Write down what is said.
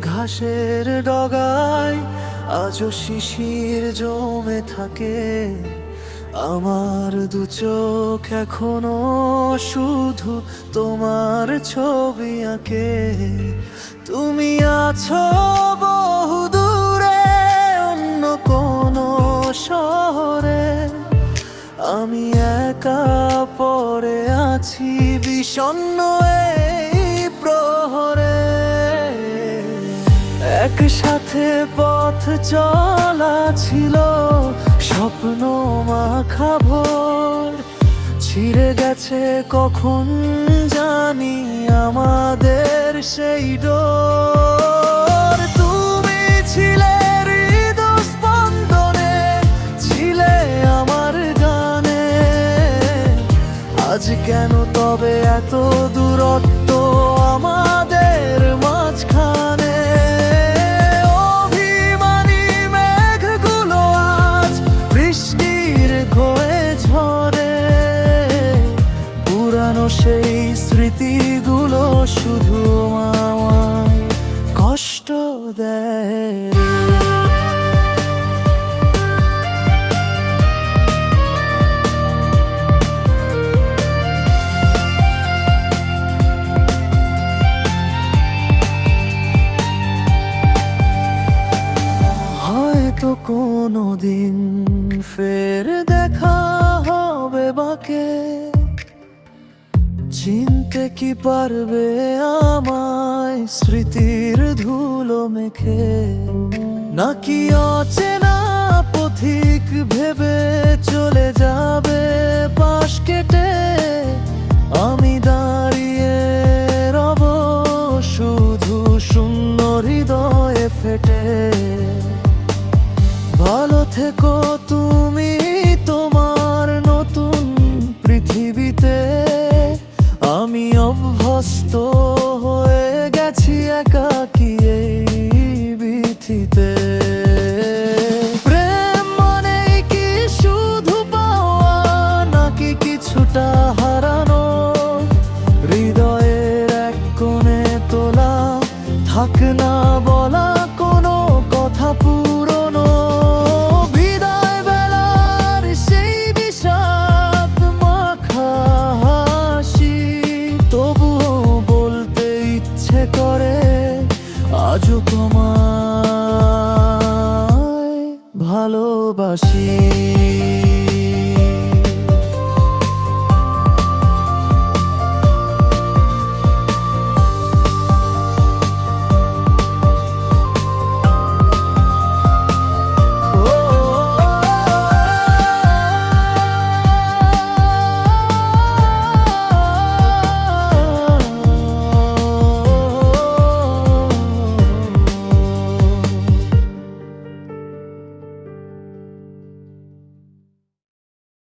ঘাসের ডগায় আজও শিশির জমে থাকে, আমার দু চোখ এখনো শুধু তোমার ছবি আঁকে। তুমি আছো বহু দূরে অন্য কোনো শহরে, আমি একা পড়ে আছি বিষণ্ণ এই প্রহরে। একসাথে পথ চলা ছিল স্বপ্ন মাখা ভোর, ছিঁড়ে গেছে কখন জানি আমাদের সেই ডোর। তুমি ছিলে হৃদস্পন্দনে, ছিলে আমার গানে, আজ কেন তবে এত দূরত্ব আমাদের মাঝখানে? অভিমানী মেঘগুলো আজ বৃষ্টির ঘোয়ে ঝরে, পুরানো সেই স্মৃতিগুলো শুধু আমায় কষ্ট দেয়। হয়তো কোনোদিন ফের দেখা হবে বাকে, চিনতে কি পারবে আমায় স্মৃতির ধুলো মেখে? নাকি অচেনা পথিক ভেবে চলে যাবে পাশ কেটে? আমি দাঁড়িয়ে রব শুধু শূন্য হৃদয়ে ফেটে। ভালো থেকো তুমি তোমার নতুন পৃথিবীতে, আমি অভ্যস্ত হয়ে গেছি একাকী এই পৃথিবীতে। প্রেম মানেই কি শুধু পাওয়া, নাকি কিছুটা হারানো? হৃদয়ের এক কোণে তোলা থাক না